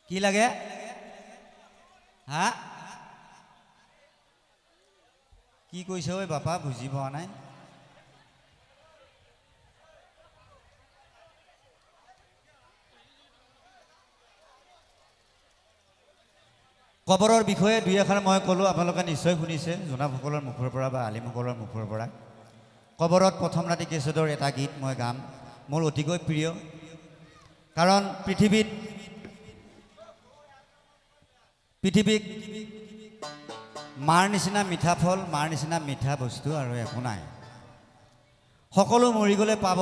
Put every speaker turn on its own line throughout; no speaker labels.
কি লাগে হা কি কৈছে ঐ বাপা বুজি পোৱা নাই কবৰৰ বিষয়ে দুই এষাৰ মই ক'লোঁ আপোনালোকে নিশ্চয় শুনিছে জোনাসকলৰ মুখৰ পৰা বা আলিমসকলৰ মুখৰ পৰা কবৰত প্ৰথম ৰাতি কেছদৰ এটা গীত মই গাম মোৰ অতিকৈ প্ৰিয় কাৰণ পৃথিৱীক মাৰ নিচিনা মিঠা ফল মাৰ নিচিনা মিঠা বস্তু আৰু একো নাই সকলো মৰি গ'লে পাব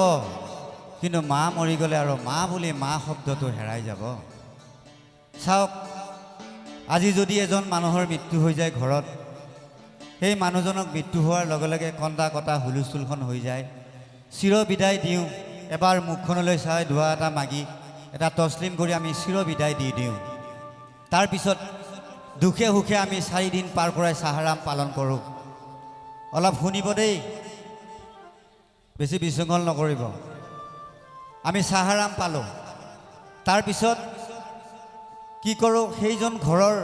কিন্তু মা মৰি গ'লে আৰু মা বুলি মা শব্দটো হেৰাই যাব চাওক আজি যদি এজন মানুহৰ মৃত্যু হৈ যায় ঘৰত সেই মানুহজনক মৃত্যু হোৱাৰ লগে লগে কন্দা কটা হুলস্থুলখন হৈ যায় চিৰ বিদায় দিওঁ এবাৰ মুখখনলৈ চাই ধোৱা এটা মাগি এটা তছলিম কৰি আমি চিৰ বিদায় দি দিওঁ তাৰপিছত দুখে সুখে আমি 4 দিন পাৰ কৰাই চাহাৰাম পালন কৰোঁ অলপ শুনিব দেই বেছি বিশৃংখল নকৰিব আমি চাহাৰাম পালোঁ তাৰপিছত কি কৰোঁ সেইজন ঘৰৰ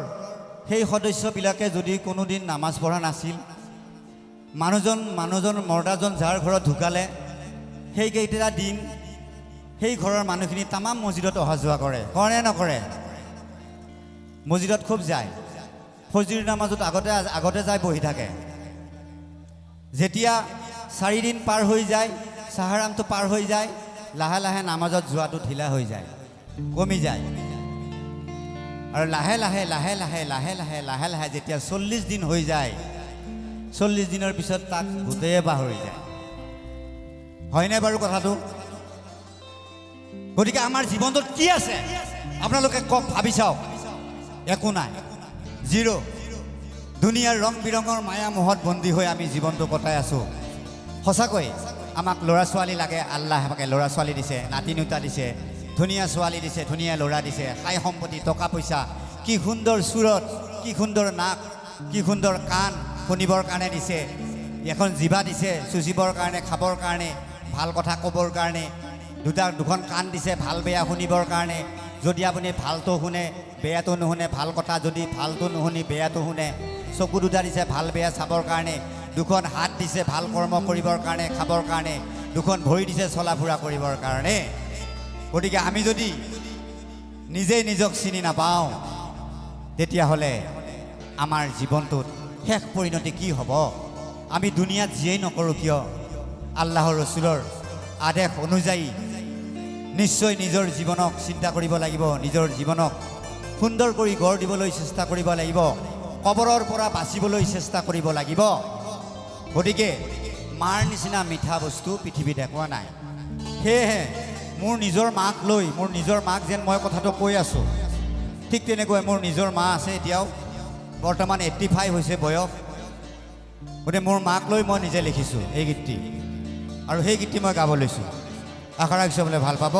সেই সদস্যবিলাকে যদি কোনোদিন নামাজ পঢ়া নাছিল মানুহজন মৰ্দাজন যাৰ ঘৰত ঢুকালে সেইকেইটা দিন সেই ঘৰৰ মানুহখিনি তামাম মছজিদত অহা যোৱা কৰে নে নকৰে মছজিদত খুব যায় ফজৰ নামাজত আগতে যায় বহি থাকে যেতিয়া 4 দিন পাৰ হৈ যায় চাহাৰামটো পাৰ হৈ যায় লাহে লাহে নামাজত যোৱাটো ঢিলা হৈ যায় কমি যায় আৰু লাহে লাহে যেতিয়া 40 দিন হৈ যায় 40 দিনৰ পিছত তাক ভূতেই পাহৰি যায় হয়নে বাৰু কথাটো গতিকে আমাৰ জীৱনটোত কি আছে আপোনালোকে কওক ভাবি চাওক একো নাই জিৰ' দুনিয়াৰ ৰং বিৰঙৰ মায়া মোহত বন্দী হৈ আমি জীৱনটো কটাই আছোঁ সঁচাকৈ আমাক ল'ৰা ছোৱালী লাগে আল্লাহ আমাকে ল'ৰা ছোৱালী দিছে নাতি নুতা দিছে ধুনীয়া ছোৱালী দিছে ধুনীয়া ল'ৰা দিছে খাই সম্পত্তি টকা পইচা কি সুন্দৰ সুৰত কি সুন্দৰ নাক কি সুন্দৰ কাণ শুনিবৰ কাৰণে দিছে এখন জিভা দিছে চুচিবৰ কাৰণে খাবৰ কাৰণে ভাল কথা ক'বৰ কাৰণে দুখন কাণ দিছে ভাল বেয়া শুনিবৰ কাৰণে যদি আপুনি ভালটো শুনে বেয়াটো নুশুনে ভাল কথা যদি ভালটো নুশুনি বেয়াটো শুনে চকু দুটা দিছে ভাল বেয়া চাবৰ কাৰণে দুখন হাত দিছে ভাল কৰ্ম কৰিবৰ কাৰণে খাবৰ কাৰণে দুখন ভৰি দিছে চলা ফুৰা কৰিবৰ কাৰণে গতিকে আমি যদি নিজেই নিজক চিনি নাপাওঁ তেতিয়াহ'লে আমাৰ জীৱনটোত শেষ পৰিণতি কি হ'ব আমি দুনিয়াত যিয়েই নকৰোঁ কিয় আল্লাহৰ ৰচুলৰ আদেশ অনুযায়ী নিশ্চয় নিজৰ জীৱনক চিন্তা কৰিব লাগিব নিজৰ জীৱনক সুন্দৰ কৰি গঢ় দিবলৈ চেষ্টা কৰিব লাগিব কবৰৰ পৰা বাচিবলৈ চেষ্টা কৰিব লাগিব গতিকে মাৰ নিচিনা মিঠা বস্তু পৃথিৱীত একো নাই সেয়েহে মোৰ নিজৰ মাক লৈ মোৰ নিজৰ মাক যেন মই কথাটো কৈ আছোঁ ঠিক তেনেকৈ মোৰ নিজৰ মা আছে এতিয়াও বৰ্তমান 85 হৈছে বয়স গতিকে মোৰ মাক লৈ মই নিজে লিখিছোঁ এই গীতটি আৰু সেই গীতটি মই গাব লৈছোঁ আশা ৰাখিছোঁ বোলে ভাল পাব